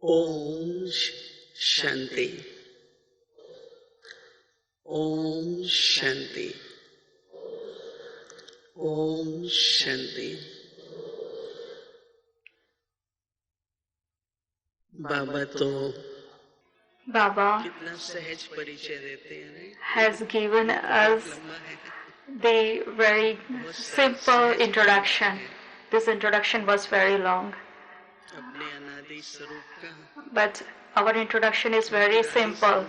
ओम शांति। ओम शांति। ओम शांति। बाबा तो कितना सहज परिचय देते हैं, has given us the very simple introduction. This introduction was very long, अपने अनादि स्वरूप का, but our introduction is very simple,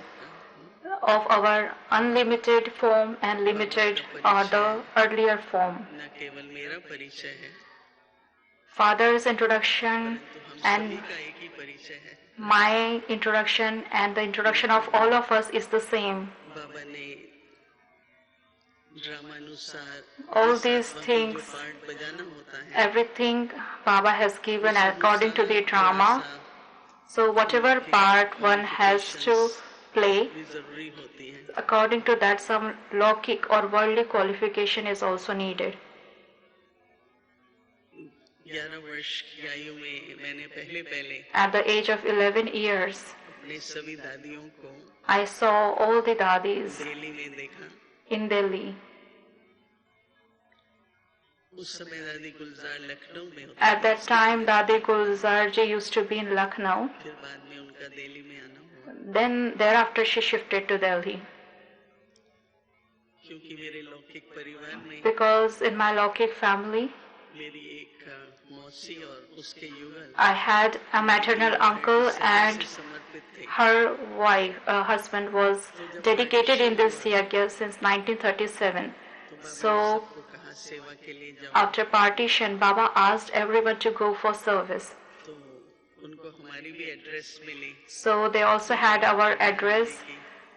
of our unlimited form and limited the earlier form. न केवल मेरा परिचय है, Father's introduction परंतु हम सभी and का एक ही परिचय है। my introduction and the introduction of all of us is the same. बाबा ने ड्रामानुसार All these things, पार्ट बजाना होता है, everything Baba has given according to the drama. So whatever part one has to play, भी जरूरी होती है। according to that some Lokik or worldly qualification is also needed. 11 वर्ष की आयु में मैंने पहले At the age of 11 years, अपने सभी दादियों को I saw all the dadis Delhi में देखा। in Delhi. उस समय दादी गुलजार लखनऊ में होती, At that time, Dadi Gulzar ji used to be in Lucknow. फिर बाद में उनका दिल्ली में आना हुआ, Then thereafter she shifted to Delhi. क्योंकि मेरे लौकिक परिवार में Because in my Lokik family, मेरी एक मौसी और उसके युगल I had a maternal uncle and समर्पित थे। her wife, husband was dedicated in this yagya since 1937. So सबको कहा सेवा के लिए जाओ, after partition, Baba asked everyone to go for service. तो उनको हमारी भी एड्रेस मिली। So they also had our address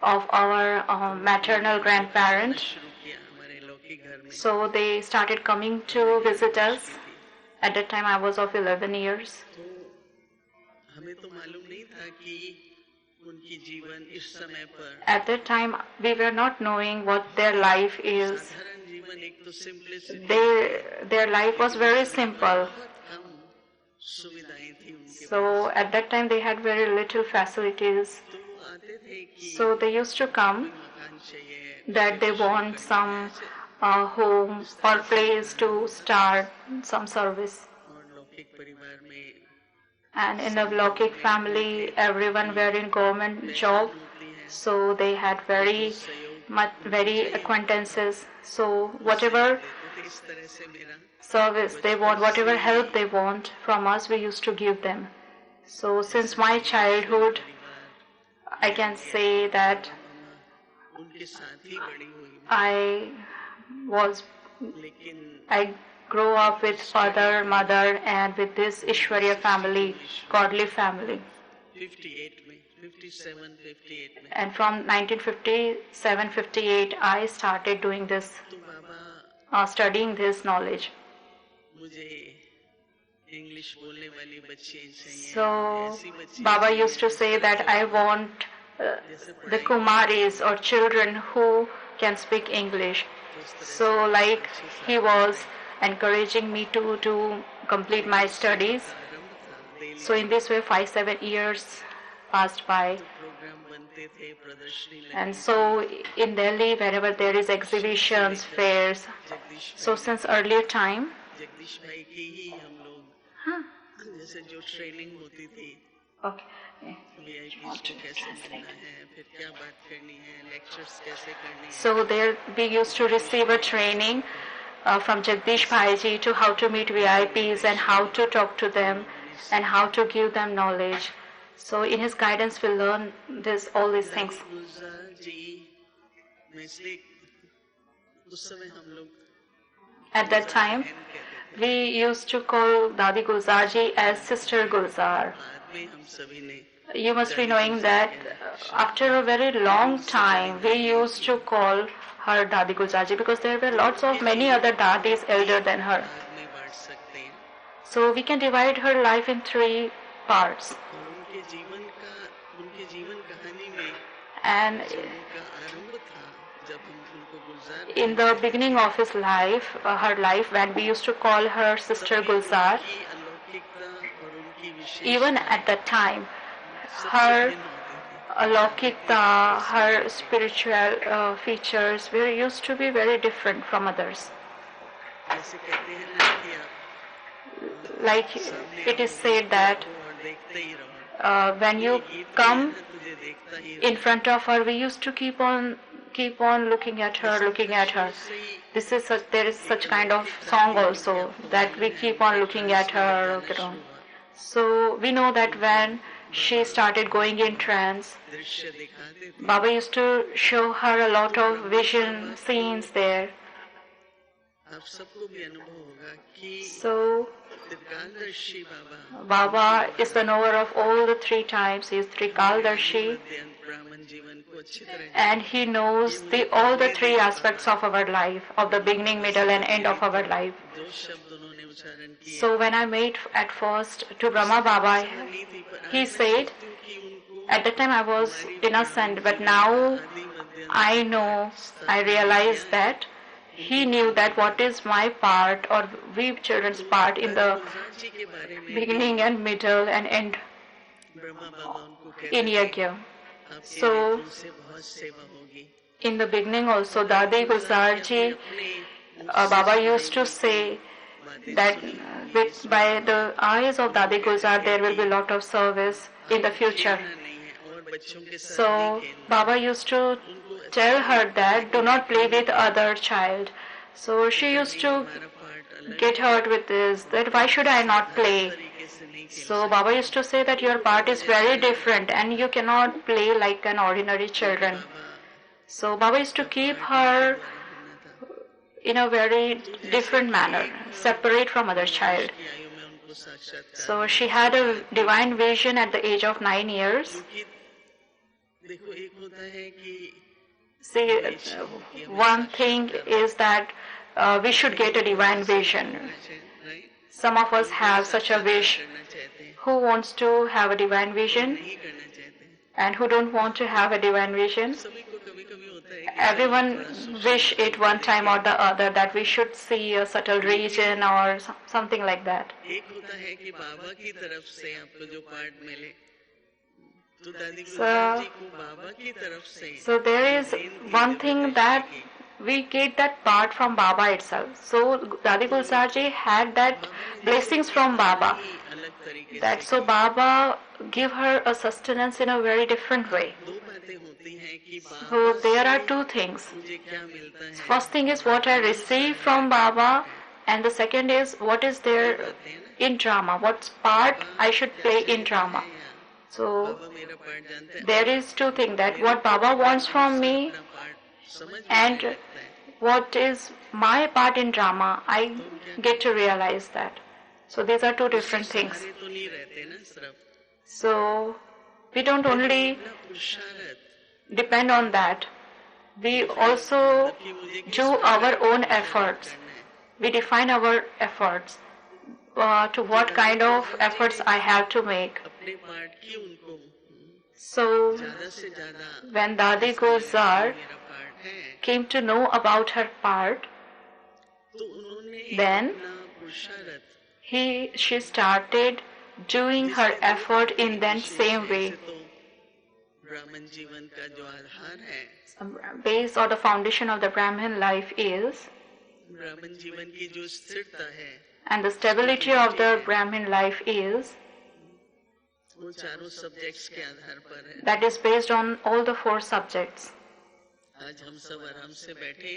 of our maternal grandparent. शुरू किया हमारे लौकिक घर में। So they started coming to visit us. At that time I was of 11 years. तो हमें तो मालूम नहीं था कि उनकी जीवन इस समय पर At that time we were not knowing what their life is. साधारण जीवन, एक तो simplicity, Their life was very simple. कम सुविधाएं थी उनके So at that time they had very little facilities. तो वो आते थे कि So they used to come मकान चाहिए, that they want some home or place to start some service. और लौकिक परिवार में And in the Lokik family, everyone were in government job, so they had very acquaintances. So whatever तो इस तरह से मेरा service they want, whatever help they want from us, we used to give them. So since my childhood, I can say that उनके साथ ही बड़ी हुई, लेकिन I grew up with father, mother, and with this Ishwarya family, godly family. 58 में, 57, 58 में And from 1957-58, I started doing this, तो बाबा studying this knowledge. मुझे English बोलने वाली बच्चियां चाहिए, So ऐसी बच्चियां Baba used to say that I want the Kumaris or children who can speak English. So like he was encouraging me to complete my studies. So in this way 5-7 years passed by. Programme बनते थे, प्रदर्शनी लगती, And so in Delhi, wherever there is exhibitions, fairs, so since earlier time, Jagdish भाई की ही हम लोग जैसे जो ट्रेनिंग होती थी, okay, वीआईपी को कैसे मिलना है, फिर क्या बात करनी है, लेक्चर्स कैसे करनी है, so there we used to receive a training from Jagdish Bhaiji to how to meet VIPs and how to talk to them and how to give them knowledge. So in his guidance we learn all these things. गुलजार जी में इसलिए उस समय हम लोग At that time, we used to call Dadi Gulzar ji as Sister Gulzar. बाद में हम सभी ने You must be knowing that after a very long time, we used to call her Dadi Gulzar ji because there were lots of many other dadis elder than her. भाग में बांट सकते हैं। So we can divide her life in 3 parts. और उनके जीवन कहानी में And उनका आरंभ था जब हम उनको गुलजार in the beginning of his life, her life, when we used to call her Sister Gulzar, की अलौकिकता और उनकी विशेष even at that time, her alaukikta, her spiritual features used to be very different from others. Like it is said that when you come in front of her, we used to keep on looking at her, looking at her. There is such kind of song also that we keep on looking at her. So we know that when she started going in trance, Baba used to show her a lot of vision scenes there. So Baba is the knower of all the three times. He is Trikaldarshi, and he knows all the three aspects of our life, of the beginning, middle and end of our life. So when I met at first to Brahma Baba, he said, at that time I was innocent, but now I know, I realize that he knew that what is my part or we children's part in the beginning and middle and end in Yajna. So in the beginning also Dadi Gulzar ji, Baba used to say that by the eyes of Dadi Gulzar there will be a lot of service in the future. So Baba used to tell her that do not play with other child. So she used to get hurt with this, that why should I not play? So Baba used to say that your part is very different and you cannot play like an ordinary children. So Baba used to keep her in a very different manner, separate from other child. So she had a divine vision at the age of 9 years. See, one thing is that we should get a divine vision. Some of us have such a wish. Who wants to have a divine vision? And who don't want to have a divine vision? Everyone wish it one time or the other that we should see a subtle region or something like that. So there is one thing that we get that part from Baba itself. So Dadi Gulzar ji had that blessings from Baba. That so Baba give her a sustenance in a very different way. So there are two things. First thing is what I receive from Baba, and the second is what is there in drama, what part I should play in drama. So there is two things, that what Baba wants from me and what is my part in drama, I get to realize that. So these are two different things. So we don't only depend on that. We also do our own efforts. We define our efforts. To what kind of efforts I have to make. So when Dadi Gulzar came to know about her part, then she started doing her effort in that same way. Base or the foundation of the Brahmin life is, and the stability of the Brahmin life is, that is based on all the four subjects.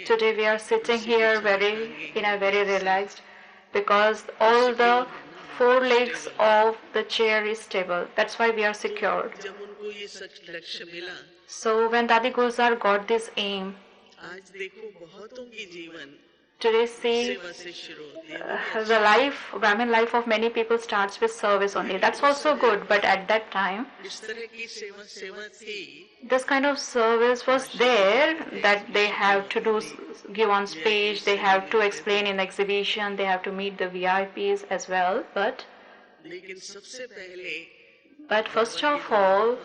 Today we are sitting here in a very relaxed, because all the four legs of the chair is stable. That's why we are secured. So when Dadi Gulzar got this aim, today see the Brahmin life of many people starts with service only. That's also good, but at that time, this kind of service was there, that they have to give on speech, they have to explain in exhibition, they have to meet the VIPs as well. But first of all,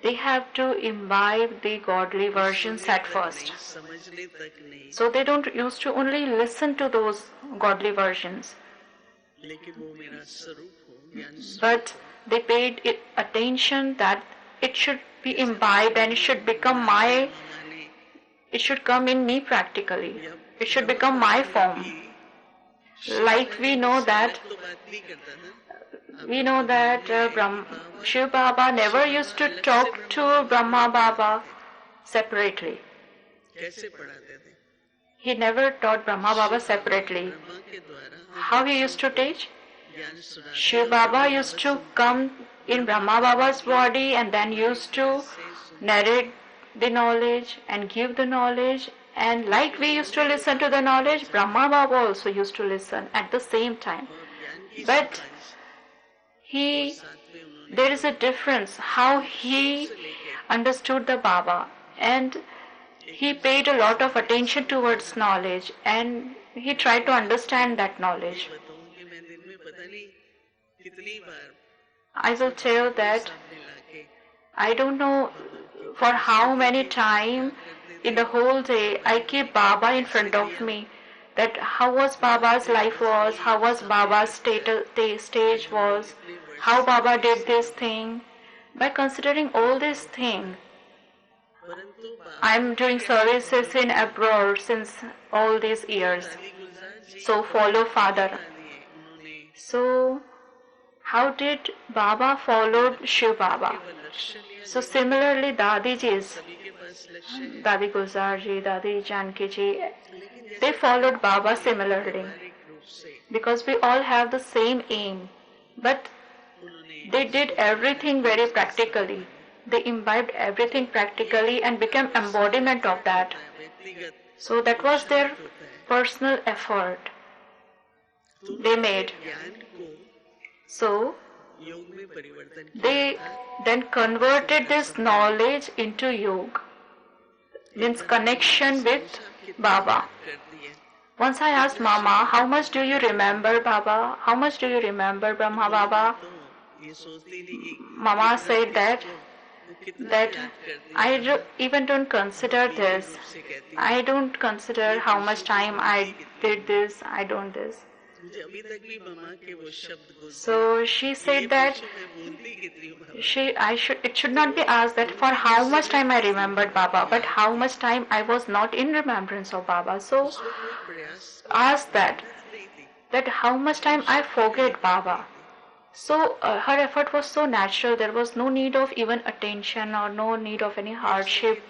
they have to imbibe the godly versions at first. So they don't used to only listen to those godly versions. but they paid attention that it should be imbibed and it should become my, it should come in me practically. It should become my form. Like we know that Shiv Baba never used to talk to Brahma Baba separately. He never taught Brahma Baba separately. How he used to teach? Shiv Baba used to come in Brahma Baba's body and then used to narrate the knowledge and give the knowledge, and like we used to listen to the knowledge, Brahma Baba also used to listen at the same time. But there is a difference how he understood the Baba, and he paid a lot of attention towards knowledge and he tried to understand that knowledge. I will tell that I don't know for how many times in the whole day I keep Baba in front of me, that how was Baba's life was, how was Baba's stage was, how Baba did this thing. By considering all these things, I'm doing services in abroad since all these years. So follow Father. So how did Baba follow Shiv Baba? So similarly Dadi Gulzar ji, Dadi Janki ji, they followed Baba similarly. Because we all have the same aim. But they did everything very practically. They imbibed everything practically and became embodiment of that. So that was their personal effort they made. So they then converted this knowledge into yoga, means connection with Baba. Once I asked Mama, how much do you remember Baba? How much do you remember Brahma Baba? Mama said that I even don't consider this. I don't consider how much time I did this, I don't this. So she said that it should not be asked that for how much time I remembered Baba, but how much time I was not in remembrance of Baba. So ask that how much time I forget Baba. So her effort was so natural, there was no need of even attention or no need of any hardship.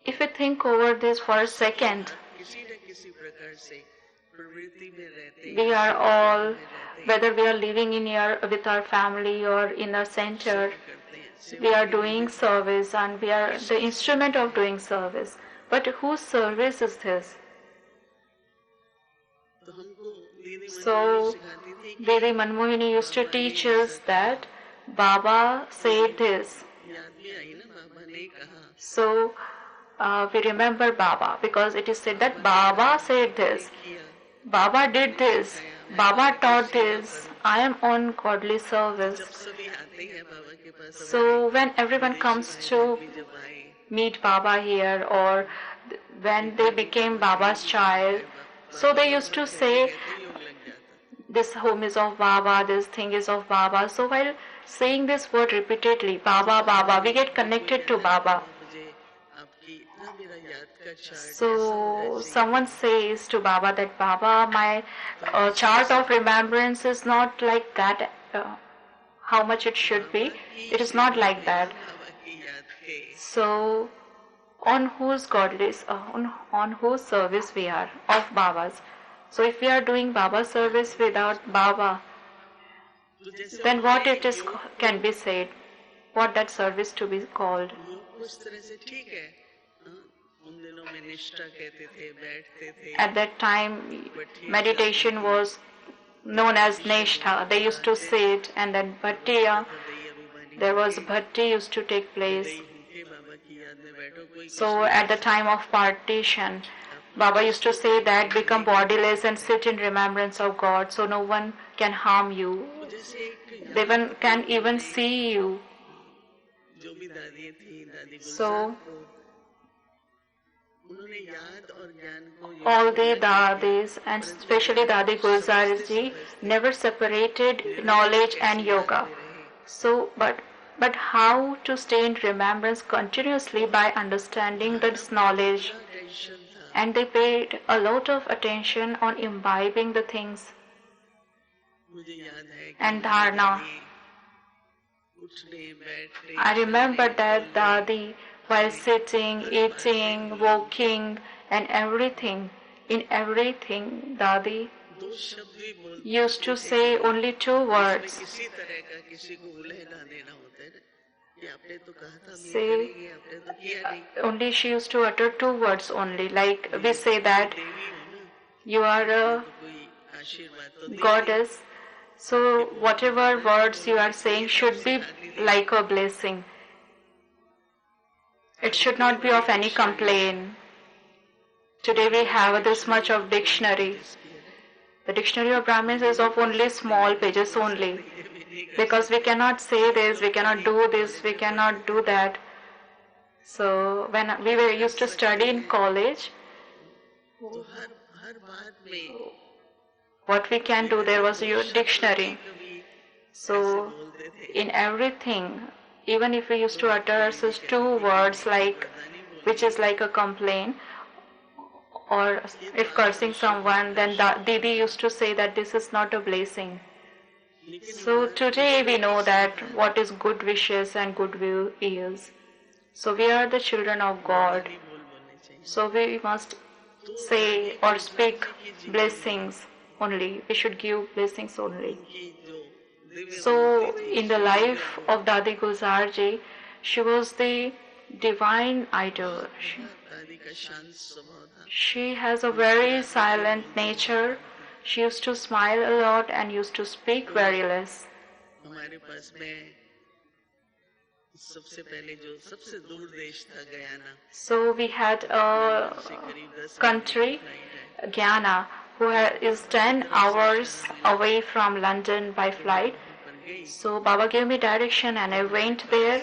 If we think over this for a second, we are all, whether we are living in here with our family or in a center, we are doing service and we are the instrument of doing service. But whose service is this? So Didi Mohini used to teach us that Baba said this. So we remember Baba because it is said that Baba said this, Baba did this, Baba taught this, I am on godly service. So when everyone comes to meet Baba here or when they became Baba's child, so they used to say, this home is of Baba, this thing is of Baba. So while saying this word repeatedly, Baba, Baba, we get connected to Baba. So someone says to Baba that, Baba, my chart of remembrance is not like that, how much it should be. It is not like that. So on whose on whose service we are, of Baba's. So if we are doing Baba service without Baba, then what it is can be said, what that service to be called. At that time, meditation was known as Nishtha. They used to sit, and then Bhattiya, there was Bhatti used to take place. So at the time of partition, Baba used to say that become bodiless and sit in remembrance of God, so no one can harm you. They can even see you. So all the Dadis and especially Dadi Gulzar ji never separated knowledge and yoga. So, but how to stay in remembrance continuously by understanding this knowledge, and they paid a lot of attention on imbibing the things and dharna. I remember that Dadi, while sitting, eating, walking, and everything, in everything, Dadi used to say only 2 words. Say, only she used to utter 2 words only. Like we say that you are a goddess. So whatever words you are saying should be like a blessing. It should not be of any complaint. Today we have this much of dictionary. The dictionary of Brahmins is of only small pages only. Because we cannot say this, we cannot do this, we cannot do that. So when we were used to study in college, what we can do, there was your dictionary. So in everything, even if we used to utter such 2 words like, which is like a complaint, or if cursing someone, then Didi used to say that this is not a blessing. So today we know that what is good wishes and goodwill is. So we are the children of God. So we must say or speak blessings only. We should give blessings only. So in the life of Dadi Gulzar ji, she was the divine idol. She has a very silent nature. She used to smile a lot and used to speak very less. So we had a country, Guyana, who is 10 hours away from London by flight. So Baba gave me direction and I went there.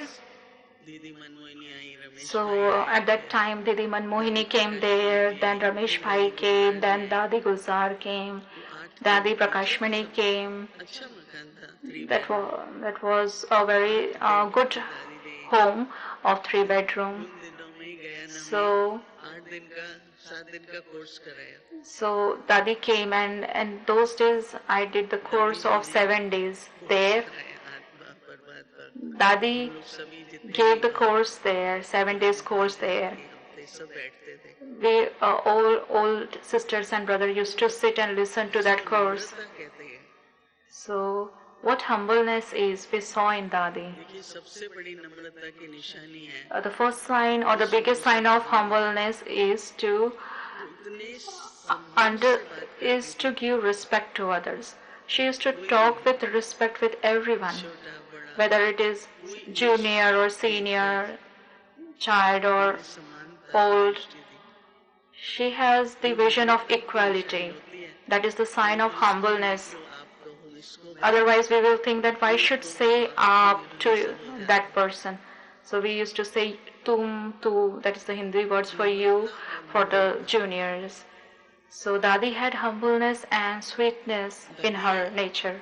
So at that time Didi Mohini came there, then Ramesh Bhai came, then Dadi Gulzar came, Dadi Prakashmani came. That was a very good home of 3 bedroom. So Dadi came and those days I did the course of 7 days there. Dadi gave the course there, 7 days course there. We all old sisters and brothers used to sit and listen to that course. So what humbleness is, we saw in Dadi. The first sign or the biggest sign of humbleness is to give respect to others. She used to talk with respect with everyone, whether it is junior or senior, child or old. She has the vision of equality. That is the sign of humbleness. Otherwise we will think that why should say aap to that person. So we used to say tum, tu, that is the Hindi words for you, for the juniors. So Dadi had humbleness and sweetness in her nature.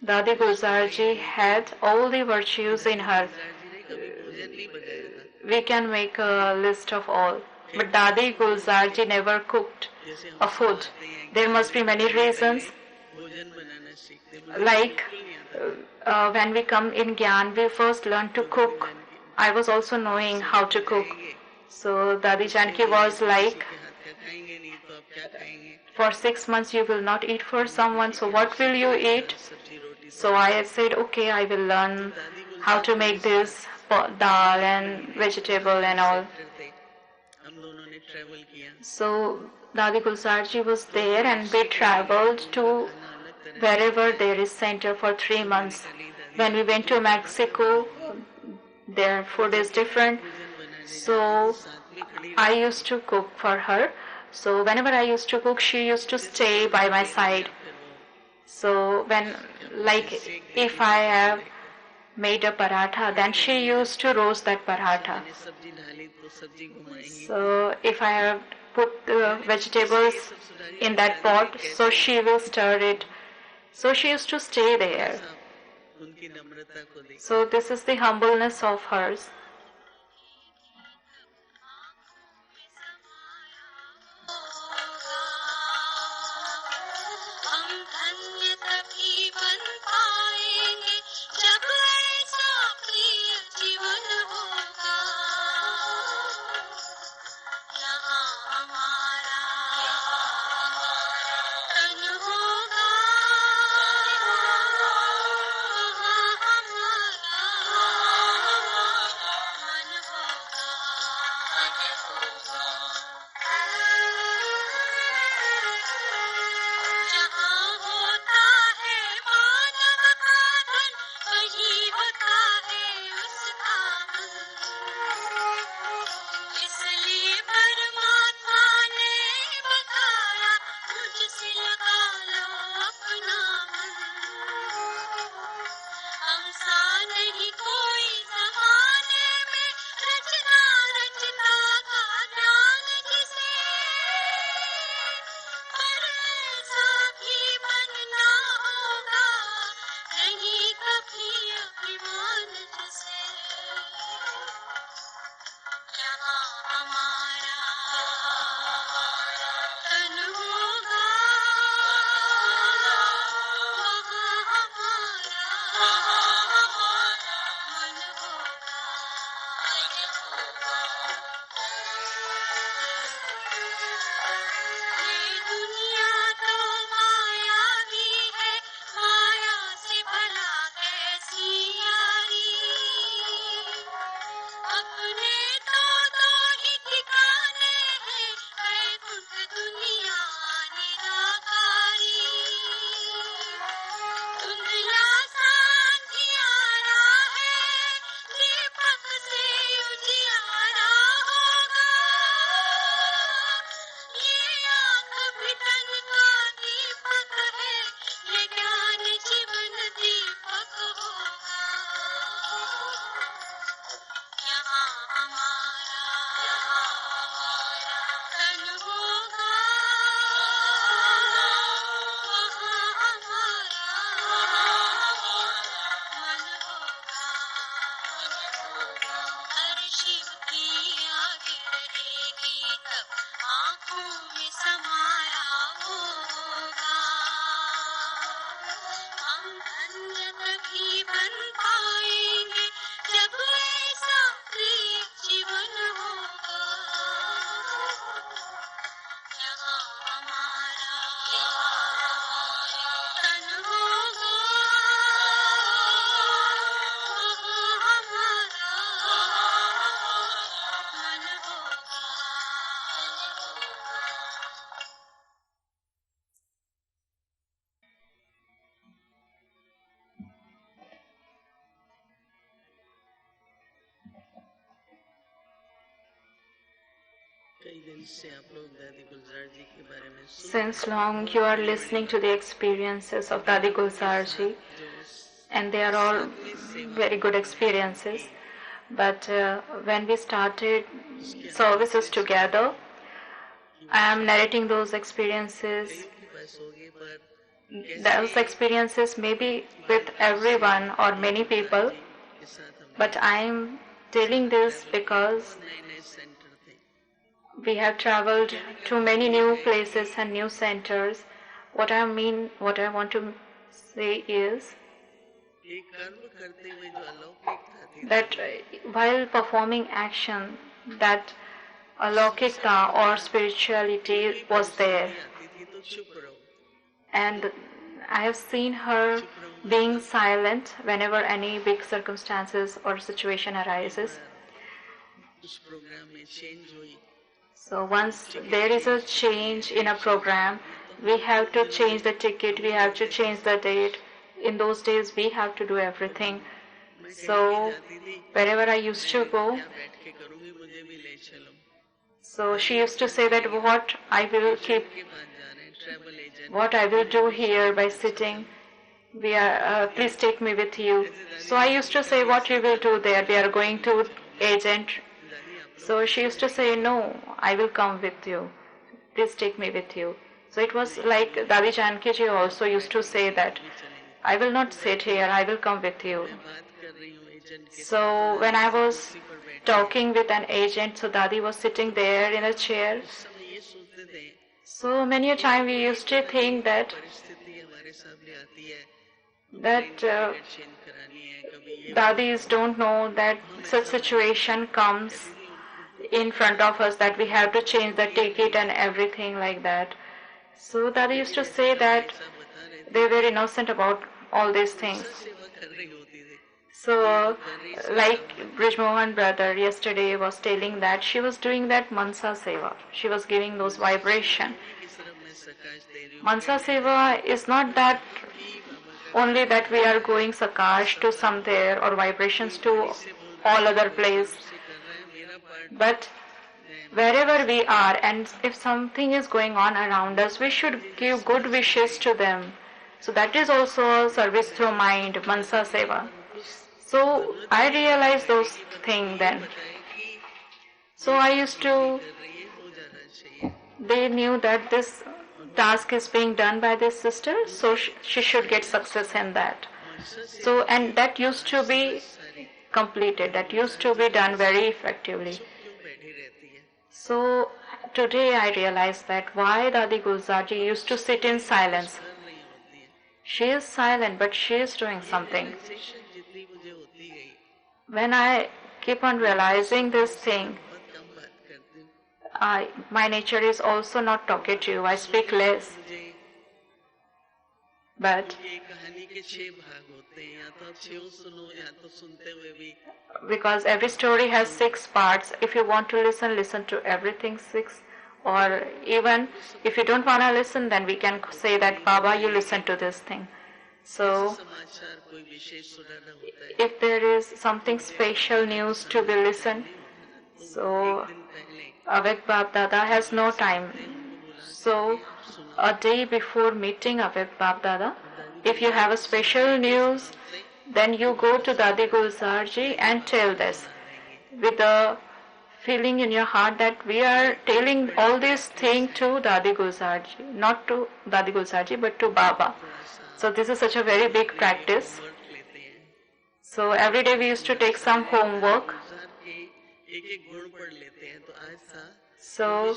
Dadi Gulzar ji had all the virtues in her. We can make a list of all. But Dadi Gulzar ji never cooked a food. There must be many reasons. Like when we come in Gyan, we first learn to cook. I was also knowing how to cook. So Dadi Janki was like, for 6 months you will not eat for someone, so what will you eat? So I said, okay, I will learn how to make this dal and vegetable and all. So Dadi Gulzar ji was there and we traveled to wherever there is center for 3 months. When we went to Mexico, their food is different. So I used to cook for her. So whenever I used to cook, she used to stay by my side. So when, like, if I have made a paratha, then she used to roast that paratha. So if I have put the vegetables in that pot, so she will stir it. So she used to stay there. So this is the humbleness of hers. Since long you are listening to the experiences of Dadi Gulzar ji, and they are all very good experiences. But when we started services together, I am narrating those experiences. Those experiences may be with everyone or many people, but I am telling this because we have traveled to many new places and new centers. What I want to say is that while performing action, that alaukikta or spirituality was there. And I have seen her being silent whenever any big circumstances or situation arises. So once there is a change in a program, we have to change the ticket, we have to change the date. In those days, we have to do everything. So wherever I used to go, so she used to say that what I will do here by sitting. Please take me with you. So I used to say, what you will do there? We are going to agent. So she used to say, no, I will come with you. Please take me with you. So it was like Dadi Janki ji also used to say that, I will not sit here, I will come with you. So when I was talking with an agent, so Dadi was sitting there in a chair. So many a time we used to think that Dadis don't know that such situation comes in front of us, that we have to change the ticket and everything like that. So Dadi used to say that they were innocent about all these things. So like Brijmohan brother yesterday was telling that she was doing that Mansa Seva. She was giving those vibration. Mansa Seva is not that only that we are going Sakash to somewhere or vibrations to all other place. But wherever we are, and if something is going on around us, we should give good wishes to them. So that is also a service through mind, Mansa Seva. So I realized those things then. So I used to, they knew that this task is being done by this sister, so she should get success in that. So, and that used to be completed, that used to be done very effectively. So today I realized that why Dadi Gulzar ji used to sit in silence. She is silent, but she is doing something. When I keep on realizing this thing, my nature is also not talkative. I speak less. But because every story has 6 parts, if you want to listen, listen to everything 6. Or even if you don't want to listen, then we can say that, Baba, you listen to this thing. So if there is something special news to be listened, so Avek Bab Dada has no time. So a day before meeting Avek Bab Dada, if you have a special news, then you go to Dadi Gulzar ji and tell this with the feeling in your heart that we are telling all these things to Dadi Gulzar ji, not to Dadi Gulzar ji, but to Baba. So this is such a very big practice. So every day we used to take some homework. So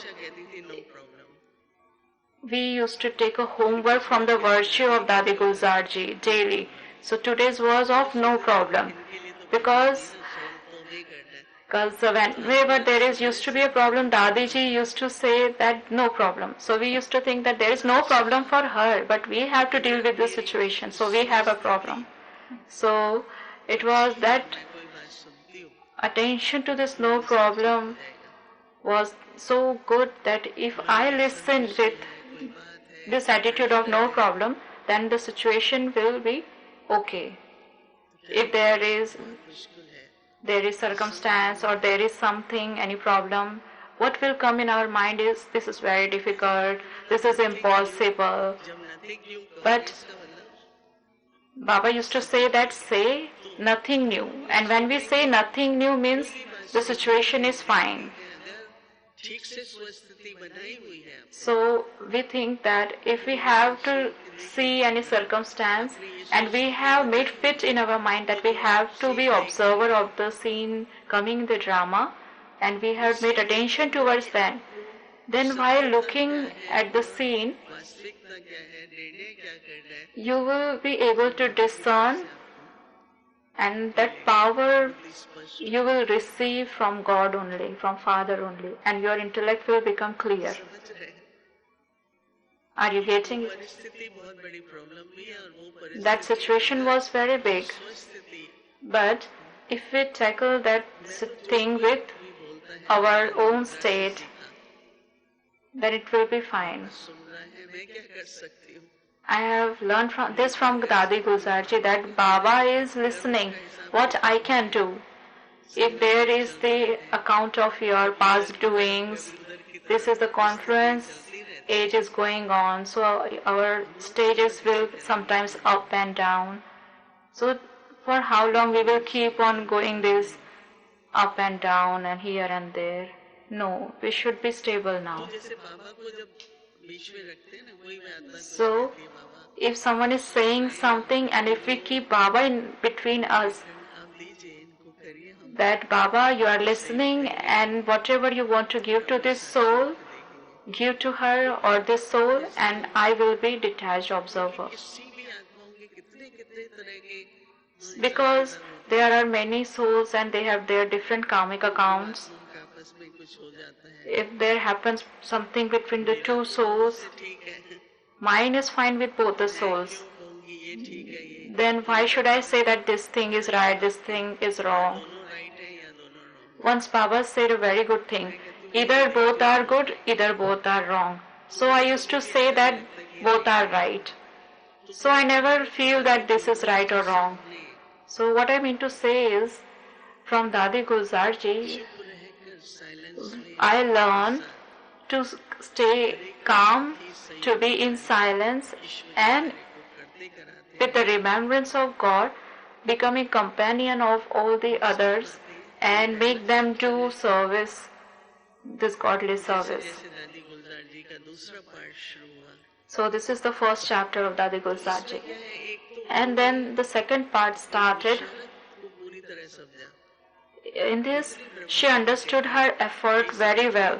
we used to take a homework from the virtue of Dadi Gulzar ji daily. So today's was of no problem, because whenever there used to be a problem, Dadi ji used to say that no problem. So we used to think that there is no problem for her, but we have to deal with this situation, so we have a problem. So it was that attention to this no problem was so good that if I listened with this attitude of no problem, then the situation will be okay. If there is circumstance or there is something, any problem, what will come in our mind is, this is very difficult, this is impossible. But Baba used to say that, say nothing new. And when we say nothing new means the situation is fine. So we think that if we have to see any circumstance and we have made fit in our mind that we have to be observer of the scene coming in the drama, and we have made attention towards that, then while looking at the scene, you will be able to discern, and that power you will receive from God only, from Father only, and your intellect will become clear. Are you getting it? That situation was very big. But if we tackle that thing with our own state, then it will be fine. I have learned from Dadi Gulzar ji that Baba is listening what I can do. If there is the account of your past doings, this is the confluence age is going on, so our stages will sometimes up and down. So for how long we will keep on going this up and down and here and there? No, we should be stable now. So if someone is saying something and if we keep Baba in between us, that Baba, you are listening and whatever you want to give to this soul, give to her or this soul, and I will be detached observer. Because there are many souls and they have their different karmic accounts. If there happens something between the two souls, mine is fine with both the souls. Then why should I say that this thing is right, this thing is wrong? Once Baba said a very good thing. Either both are good, either both are wrong. So I used to say that both are right. So I never feel that this is right or wrong. So what I mean to say is, from Dadi Gulzar ji, I learned to stay calm, to be in silence, and with the remembrance of God, becoming companion of all the others, and make them do service, this godly service. So this is the first chapter of Dadi Gulzar ji. And then the second part started. In this, she understood her effort very well.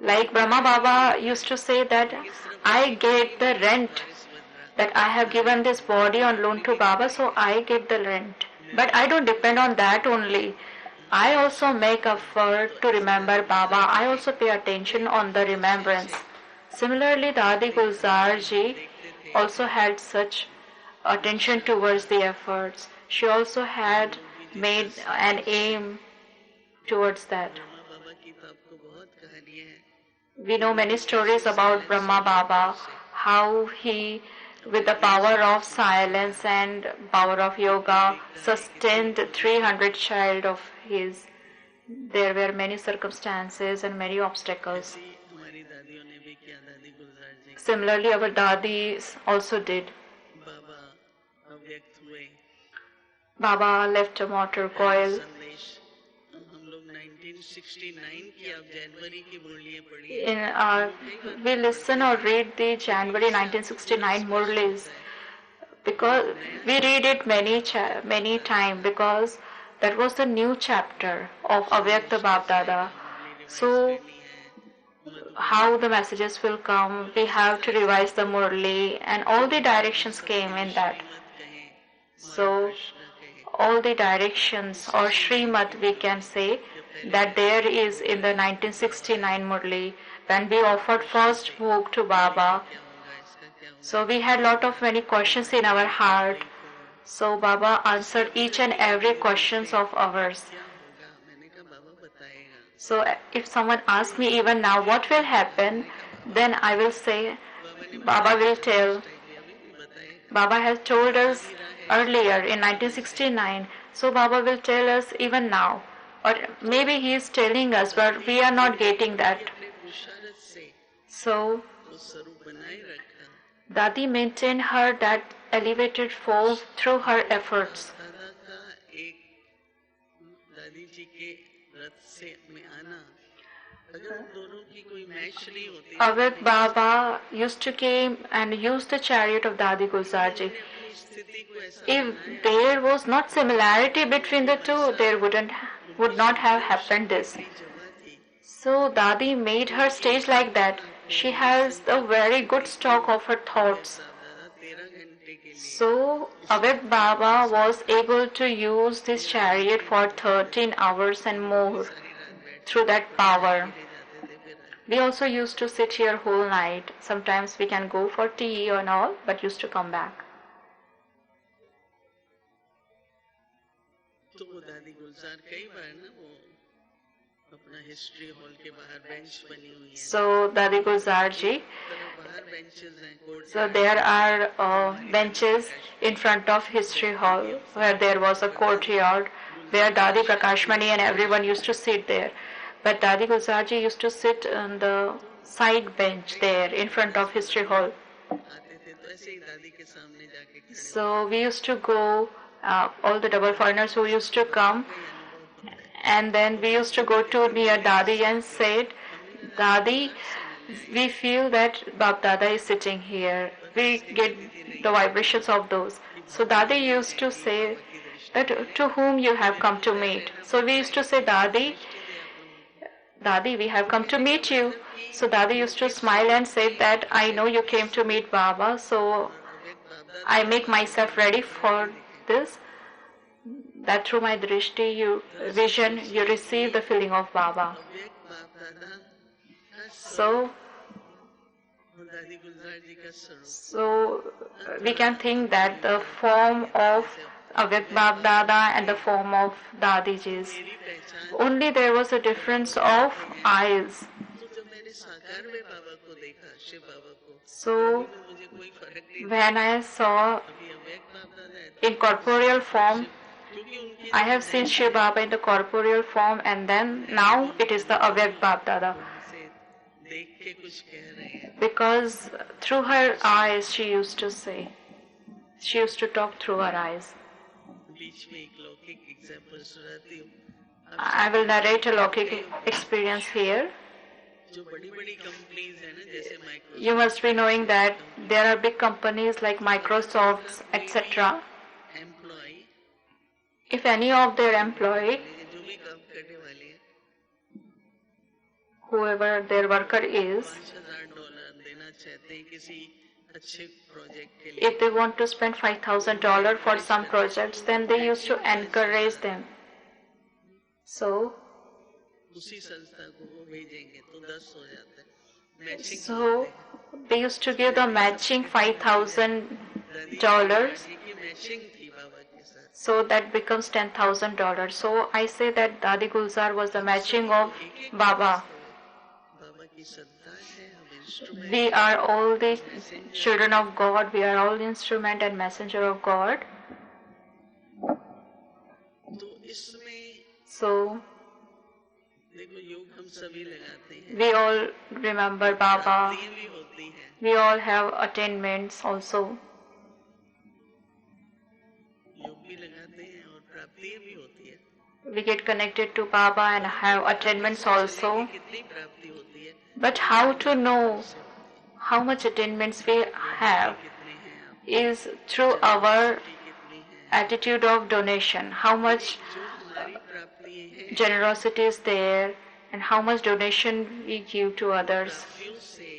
Like Brahma Baba used to say that I get the rent, that I have given this body on loan to Baba, so I get the rent. But I don't depend on that only. I also make effort to remember Baba. I also pay attention on the remembrance. Similarly, Dadi Gulzar ji also had such attention towards the efforts. She also had made an aim towards that. We know many stories about Brahma Baba, how he, with the power of silence and power of yoga, sustained 300 child of his. There were many circumstances and many obstacles. Similarly, our Dadis also did. Baba left a motor coil. We listen or read the January 1969 Murlis because we read it many times because that was the new chapter of Avyakta Bapdada. So how the messages will come, we have to revise the Murli and all the directions came in that. So all the directions or Srimad we can say that there is in the 1969 Murli when we offered first bhog to Baba. So we had lot of many questions in our heart. So Baba answered each and every questions of ours. So if someone asks me even now what will happen, then I will say Baba will tell. Baba has told us earlier in 1969. So Baba will tell us even now. Or maybe he is telling us, but we are not getting that. So Dadi maintained her that elevated form through her efforts. Aved Baba used to came and use the chariot of Dadi Gulzar ji. If there was not similarity between the two, there would not have happened this. So Dadi made her stage like that. She has a very good stock of her thoughts. So Aved Baba was able to use this chariot for 13 hours and more through that power. We also used to sit here whole night. Sometimes we can go for tea and all, but used to come back. So Dadi Gulzar ji, so there are benches in front of History Hall where there was a courtyard where Dadi Prakashmani and everyone used to sit there. But Dadi Gulzar ji used to sit on the side bench there in front of History Hall. आते थे तो ऐसे ही दादी के सामने जाके खड़े So we used to go, all the double foreigners who used to come, कई अनुभव होते हैं. and then we used to go to near Dadi and said, Dadi, we feel that Bab Dada is sitting here. We get the vibrations of those. So Dadi used to say that to whom you have come to meet. So we used to say, Dadi, Dadi, we have come to meet you. So Dadi used to smile and say that I know you came to meet Baba, so I make myself ready for this. That through my drishti, vision, you receive the feeling of Baba. So दादी गुलजार जी का स्वरूप So we can think that the form of Avyakt Bab Dada and the form of Dadijis, मेरी पहचान. only there was a difference of eyes. तो जब मैंने साकार में बाबा को देखा, शिव बाबा को, So तो मुझे कोई फर्क नहीं. when I saw अभी अव्यक्त बाप दादा है, in corporeal form, क्योंकि उनकी I have seen Shiv Baba in the corporeal form, and then now it is the Avyakt Bab Dada. से देख के कुछ कह रहे हैं. Because through her eyes she used to say, she used to talk through her eyes. बीच में एक लौकिक एग्जाम्पल सुनाती हूँ. I will narrate a Lokik experience here. जो बड़ी बड़ी कंपनीज है ना, जैसे Microsoft, You must be knowing that there are big companies like Microsoft, etc. Employ If any of their employee, जो भी काम करने वाले हैं, whoever their worker is, $5,000 देना चाहते हैं किसी अच्छे प्रोजेक्ट के लिए, if they want to spend $5,000 for some projects, then they used to encourage them. So, उसी संस्था को वो भेजेंगे तो 10 हो जाता है. Matching so they used to give the matching $5,000, की मैचिंग थी बाबा के साथ. so that becomes $10,000. So I say that Dadi Gulzar was the matching of Baba. बाबा की संतान है, हम instrument. We are all the children of God, we are all instrument and messenger of God. तो इसमें So देखो योग हम सभी लगाते हैं, we all remember Baba, प्राप्तियां भी होती हैं. we all have attainments also. योग भी लगाते हैं और प्राप्तियां भी होती है. We get connected to Baba and have attainments also. कितनी प्राप्ति होती है, But how to know how much attainments we have कितने हैं आप, is through our कितनी है, attitude of donation. How much जो हमारी प्राप्तियां हैं, generosity is there and how much donation we give to others. प्राप्तियों से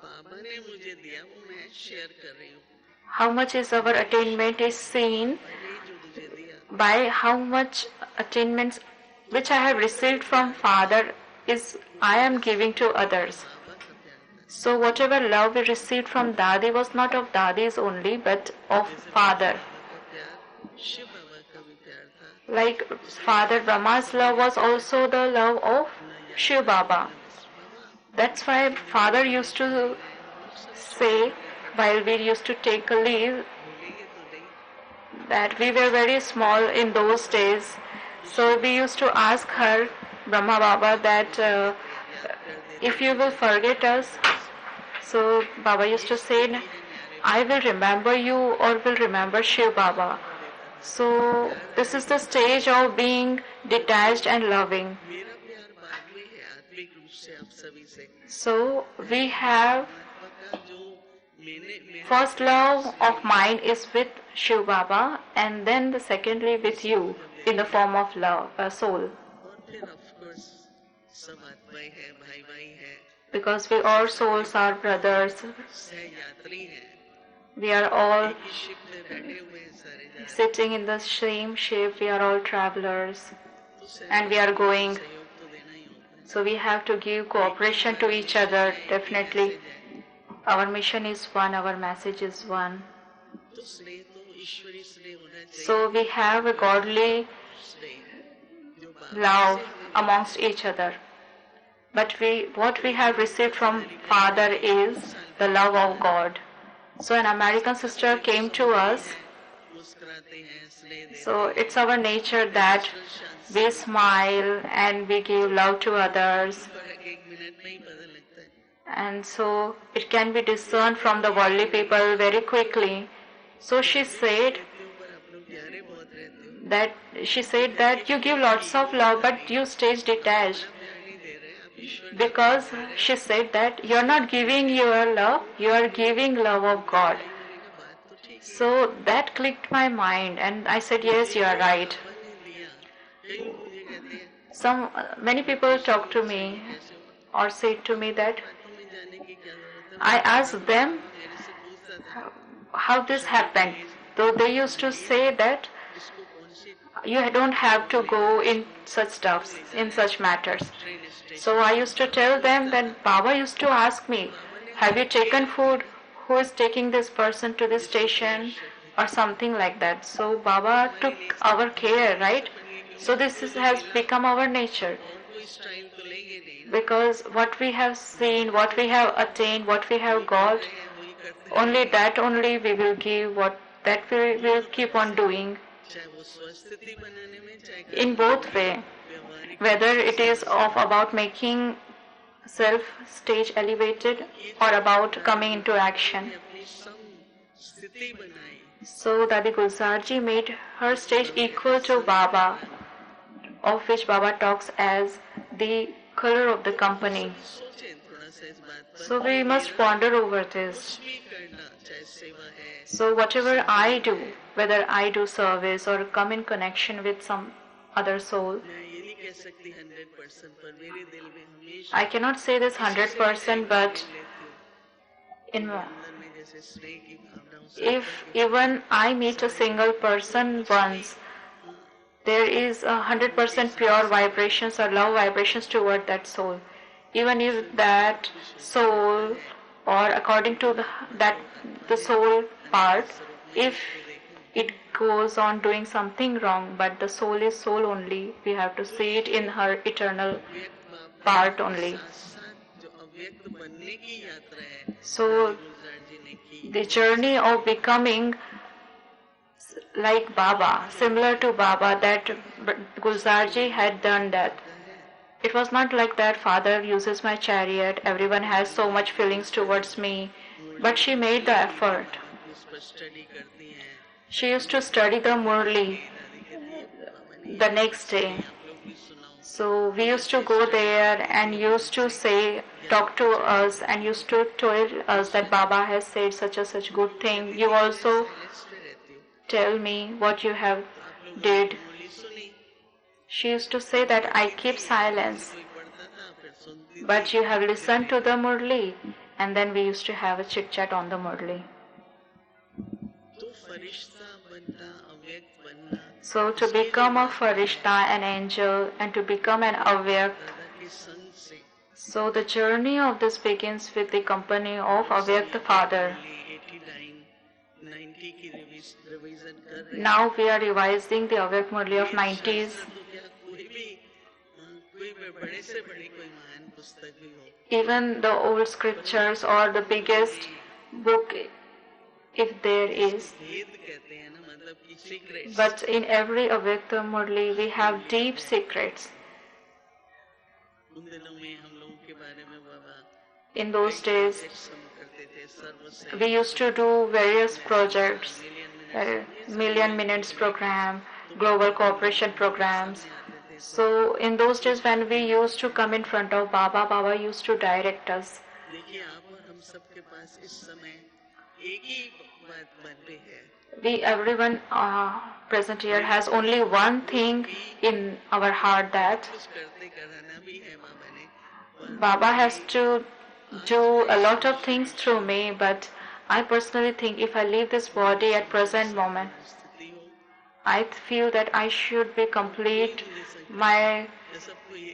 बाबा ने मुझे दिया वो मैं शेयर कर रही हूँ. How much is our attainment is seen मैंने जो मुझे दिया, by how much attainments which I have received from Father is I am giving to others. बाबा का प्यार था. So whatever love we received from Dadi was not of Dadi's only but of Father. बाबा का प्यार शिव बाबा का भी प्यार था. Like Father Brahma's love was also the love of Shiv Baba. That's why Father used to say while we used to take a leave भूलेंगे तो नहीं. that we were very small in those days. So we used to ask her, Brahma Baba, that if you will forget us, so Baba used to say, I will remember you or will remember Shiv Baba. So this is the stage of being detached and loving. मेरा प्यार बाद में है आत्मिक रूप से आप सभी से. So we have बाबा का जो मैंने first love of mine is with Shiv Baba and then the secondly with you in the form of love, soul. और फिर ऑफ कोर्स सब आत्माएं हैं, भाई भाई हैं, Because we all souls are brothers. सह यात्री हैं, We are all एक ही शिप में बैठे हुए हैं सारे जा रहे हैं. sitting in the same ship. We are all travelers तो and we are going. सहयोग तो देना ही होता है. So we have to give cooperation to each other, definitely. Our mission is one, our message is one. तो स्नेह तो ईश्वरी स्नेह होना चाहिए. So we have a godly स्नेह जो बाबा love amongst each other. But what we have received from Father is the love of God. So an American sister came to us. मुस्कुराते हैं, स्नेह देते So it's our nature that we smile and we give love to others. हैं. एक minute में ही पता लगता है. and so it can be discerned from the worldly people very quickly. So she said that you give lots of love, but you stay detached. Because she said that you're not giving your love, you are giving love of God. So that clicked my mind, and I said, yes, you are right. Many people talk to me or say to me that I asked them how this happened. Though they used to say that you don't have to go in such stuffs, in such matters. So I used to tell them that Baba used to ask me, have you taken food? Who is taking this person to the station? Or something like that. So Baba took our care, right? So has become our nature. Because what we have seen, what we have attained, what we have got, only we will give, that we will keep on doing. In both way, whether it is about making self stage elevated or about coming into action. So Dadi Gulzar ji made her stage equal to Baba, of which Baba talks as the color of the company. So we must ponder over this. So whatever I do, whether I do service or come in connection with some other soul, I cannot say this 100%, but if even I meet a single person once, there is 100% pure vibrations or love vibrations toward that soul. Even if that soul, or according to the soul part, if it goes on doing something wrong, but the soul is soul only, we have to see it in her eternal part only. So the journey of becoming like Baba, similar to Baba, that Gulzarji had done that. It was not like that Father uses my chariot, everyone has so much feelings towards me, but she made the effort. She used to study the Murli the next day. So we used to go there and used to talk to us and used to tell us that Baba has said such a such good thing. You also tell me what you have did. She used to say that I keep silence, but you have listened to the Murli, and then we used to have a chit chat on the Murli. So to become a Farishta, an angel, and to become an Avyakt, so the journey of this begins with the company of Avyakt Father. Now we are revising the Avyakt Murli of 90s. Even the old scriptures or the biggest book, if there is. But in every Avyakta Murli we have deep secrets. In those days, we used to do various projects, Million Minutes program, Global Cooperation programs. So in those days when we used to come in front of Baba, Baba used to direct us. Everyone present here has only one thing in our heart, that Baba has to do a lot of things through me, but I personally think if I leave this body at present moment, I feel that I should be complete, my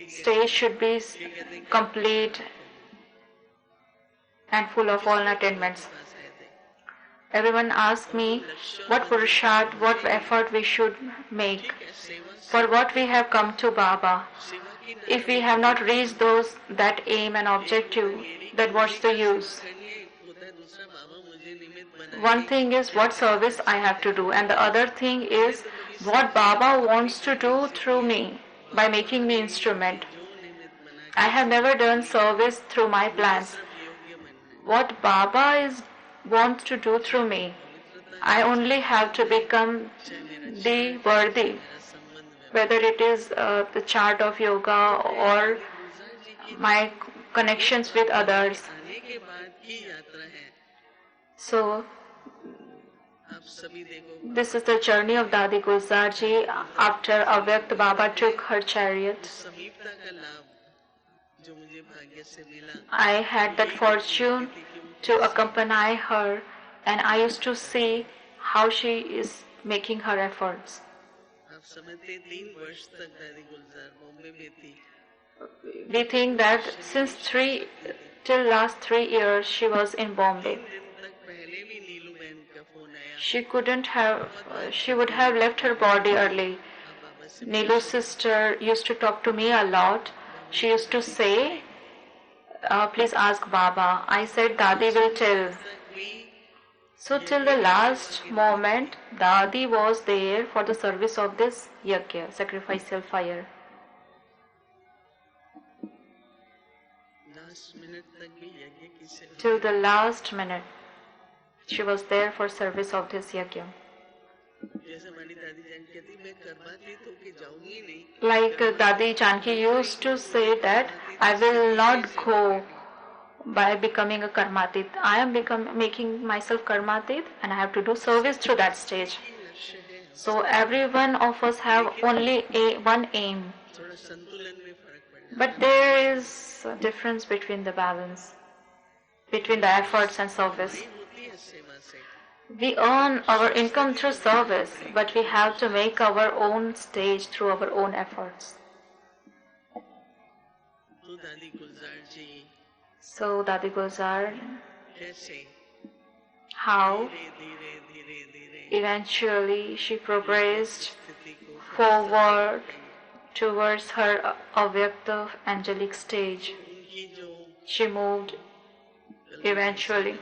stage should be complete and full of all attainments. Everyone asks me what purusharth, what effort we should make, for what we have come to Baba. If we have not reached that aim and objective, then what's the use? One thing is what service I have to do, and the other thing is what Baba wants to do through me by making me instrument. I have never done service through my plans. what Baba wants to do through me. I only have to become the worthy, whether it is the chart of yoga or my connections with others. So, this is the journey of Dadi Gulzar ji after Avyakt Baba took her chariot. I had that fortune to accompany her, and I used to see how she is making her efforts. We think that till last 3 years she was in Bombay. She would have left her body early. Neelu's sister used to talk to me a lot. She used to say, please ask Baba. I said, Dadi will tell. So till the last moment, Dadi was there for the service of this yajna, sacrificial fire. Till the last minute, she was there for service of this yajna. Like Dadi Janki used to say that I will not go by becoming a karmatit. I am making myself karmatit and I have to do service through that stage. So every one of us have only one aim. But there is a difference between the balance, between the efforts and service. We earn our income through service, but we have to make our own stage through our own efforts. So Dadi Gulzar, how eventually she progressed forward towards her avyakta angelic stage. She moved eventually.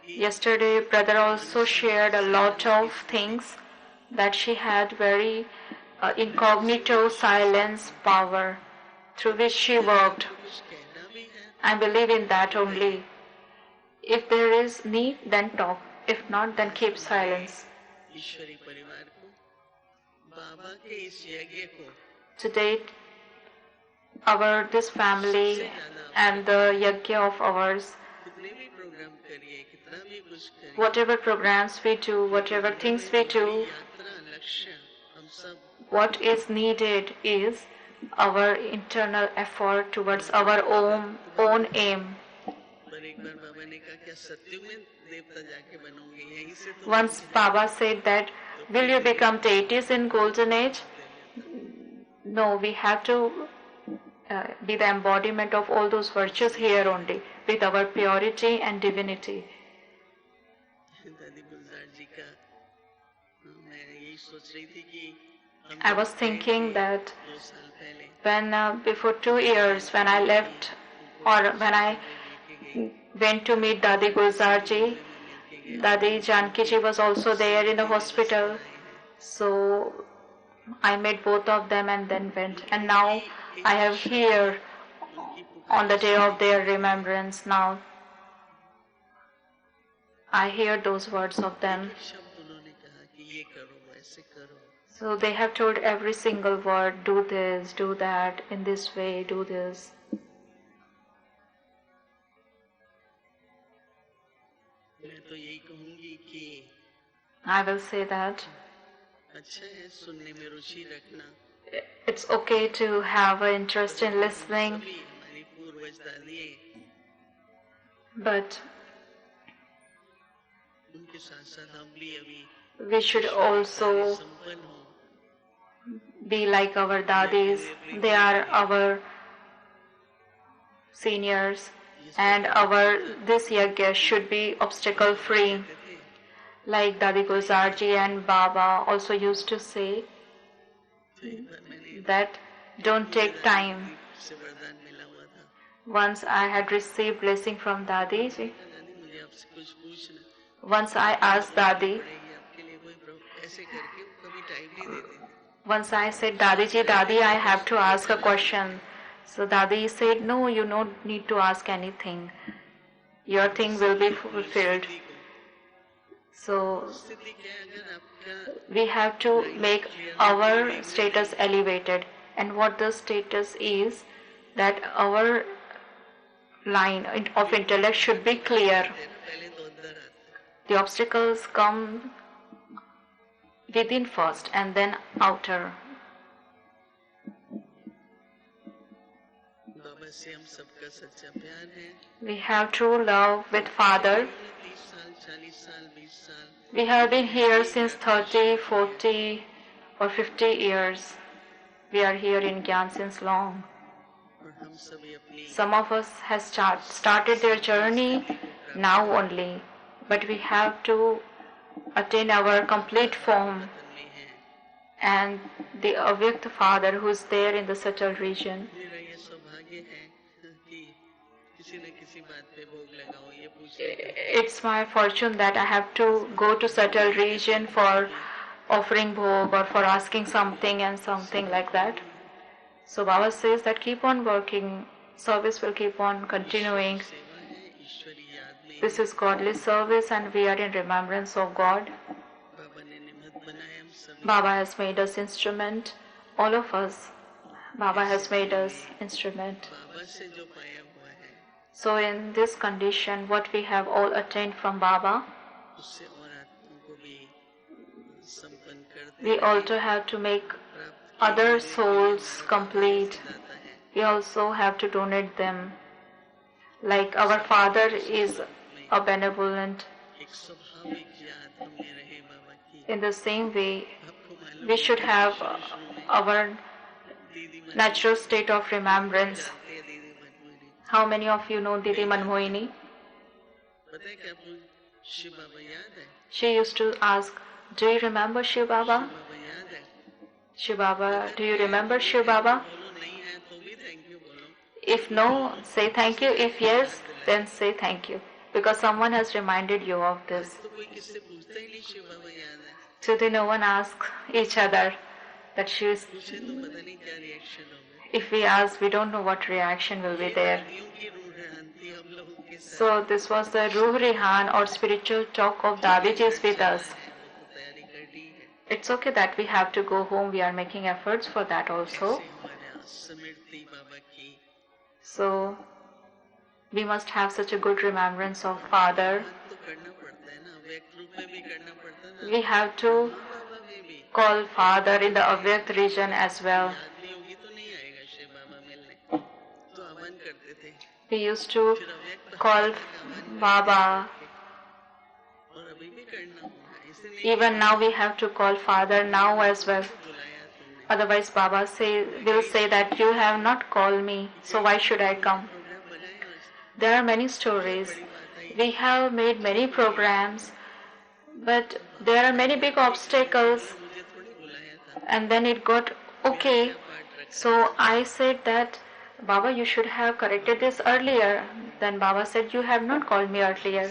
Yesterday, brother also shared a lot of things that she had very incognito silence power through which she worked. I believe in that only. If there is need, then talk. If not, then keep silence. Today, this family and the yajna of ours, whatever programs we do, whatever things we do, what is needed is our internal effort towards our own aim. Once Baba said that, will you become deities in Golden Age? No, we have to be the embodiment of all those virtues here only, with our purity and divinity. I was thinking that when before 2 years, when I left or when I went to meet Dadi Gulzar ji, Dadi Janki ji was also there in the hospital. So I met both of them and then went. And now I have here on the day of their remembrance now. I hear those words of them. So they have told every single word, do this, do that, in this way, do this. I will say that it's okay to have an interest in listening, but we should also be like our dadis. They are our seniors, and this yajna should be obstacle free. Like Dadi Gulzar ji and Baba also used to say that don't take time. Once I had received blessing from Dadi ji. Once I asked Dadi, once I said, Dadi ji, Dadi, I have to ask a question. So Dadi said, no, you don't need to ask anything. your thing will be fulfilled. So we have to make our status elevated. And what the status is, that our line of intellect should be clear. The obstacles come within first and then outer. We have true love with Father. We have been here since 30, 40 or 50 years. We are here in Gyan since long. Some of us have started their journey now only, but we have to attain our complete form and the Avyakt Father who is there in the subtle region. It's my fortune that I have to go to subtle region for offering bhog or for asking something and something like that. So Baba says that keep on working, service will keep on continuing. This is godly service and we are in remembrance of God. Baba has made us instrument, all of us. Baba has made us instrument. So in this condition, what we have all attained from Baba, we also have to make other souls complete. We also have to donate them. Like our Father is a benevolent. In the same way, we should have our natural state of remembrance. How many of you know Didi Mohini? She used to ask, do you remember Shiv Baba? Shiv Baba, do you remember Shiv Baba? If no, say thank you. If yes, then say thank you. Because someone has reminded you of this. Today no one asks each other that she is. If we ask, we don't know what reaction will be there. So this was the Ruh Rihan or spiritual talk of Dadiji with us. It's okay that we have to go home. We are making efforts for that also. So we must have such a good remembrance of Father. We have to call Father in the Avyakt region as well. We used to call Baba. Even now we have to call Father now as well. Otherwise Baba will say that you have not called me, so why should I come? There are many stories. We have made many programs, but there are many big obstacles. And then it got okay. So I said that, Baba, you should have corrected this earlier. Then Baba said, you have not called me earlier.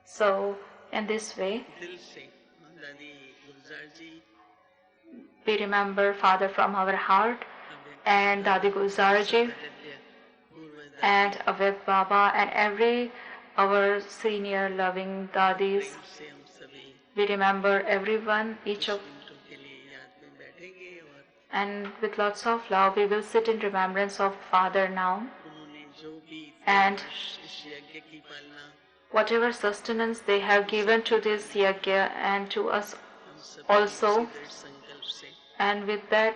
So in this way, we remember Father from our heart and Dadi Gulzar ji and Avyakt Baba and every our senior loving Dadis. We remember everyone, each of, and with lots of love we will sit in remembrance of Father now. And whatever sustenance they have given to this yajna and to us also, and with that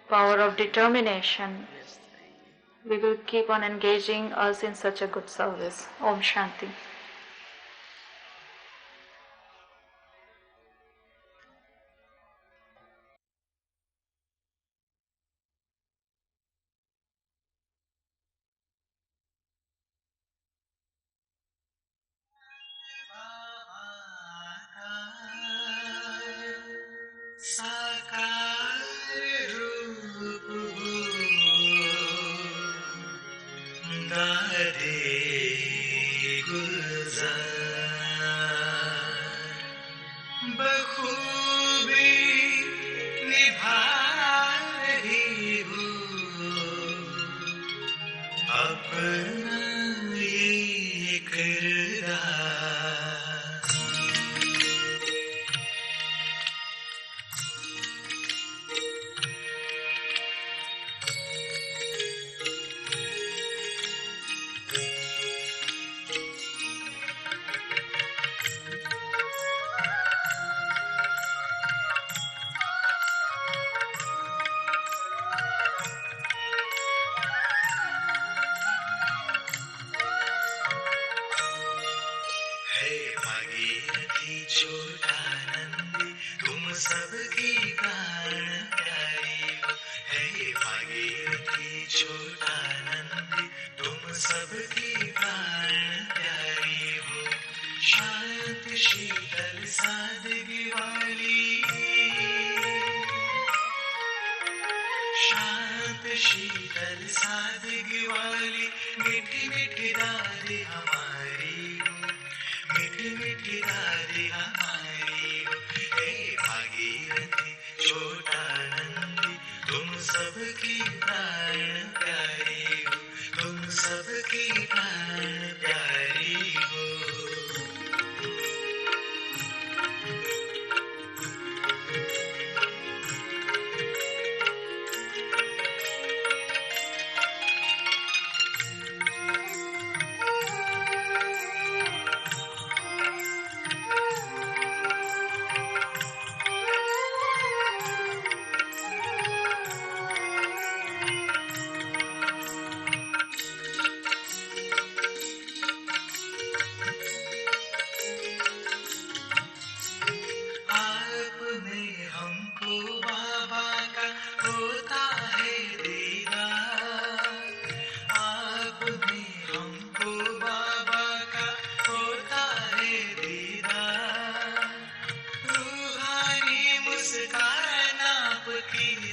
power of determination, we will keep on engaging us in such a good service. Om Shanti. Dadi Gulzar बखूबी निभा रही हो अपना ये एक हे भागीरथी छोटानंदी तुम सबकी प्राण प्यारी हो, हे भागीरथी छोटानंदी तुम सबकी प्राण प्यारी हो। शांत शीतल सादगी वाली, शांत शीतल सादगी वाली, मीठी मीठी दादी हमारी हो, मीठी मीठी दादी हमारी हो। हे भागीरथी छोटानंदी तुम सबकी प्राण प्यारी हो, तुम सबकी प्राण प्यारी हो।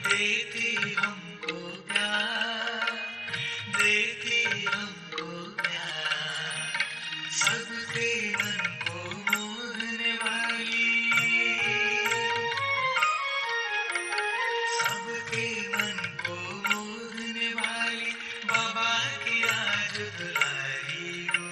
देती हमको प्यार, देती हमको प्यार, सबके मन को मोहने वाली, सबके मन को मोहने वाली, बाबा की आज दुलारी हो,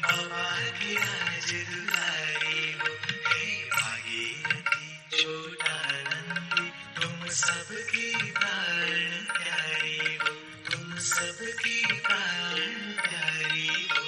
बाबा की आज दुलारी हो। हे भागीरथी छोटानंदी तुम सबकी प्राण प्यारी हो, तुम सबकी प्राण प्यारी हो।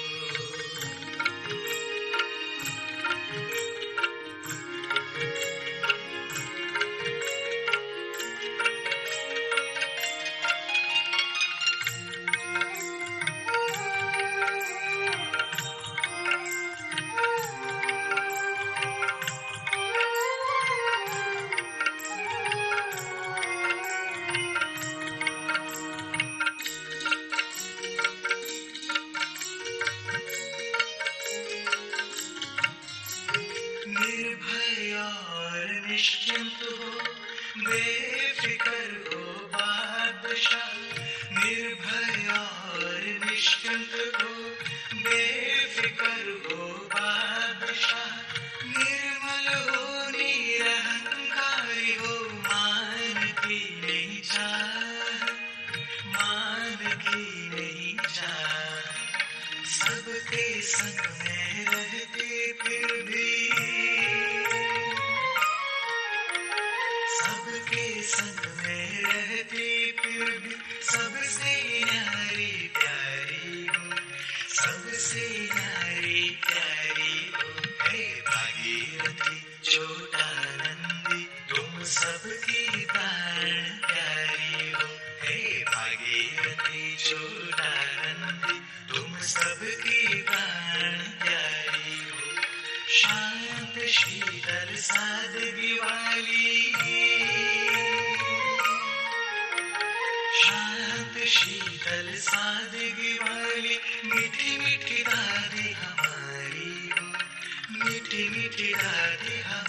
निर्भय और निश्चिंत हो, बेफिकर हो बादशाह, निर्भय और निश्चिंत हो, बेफिकर हो बादशाह, निर्मल हो निरहंकारी हो, मान की नहीं चाह, मान की नहीं चाह, सबके संग में रहते फिर भी, सबके संग में रहती फिर भी, सबसे न्यारी प्यारी हो, सबसे न्यारी प्यारी हो। हे भागीरथी छोटानंदी तुम सबकी प्राण प्यारी हो, हे भागीरथी छोटानंदी तुम सबकी प्राण प्यारी हो। शांत शीतल सादगी वाली, शांत शीतल सादगी वाली, मीठी मीठी दादी हमारी हो, मीठी मीठी दादी हमारी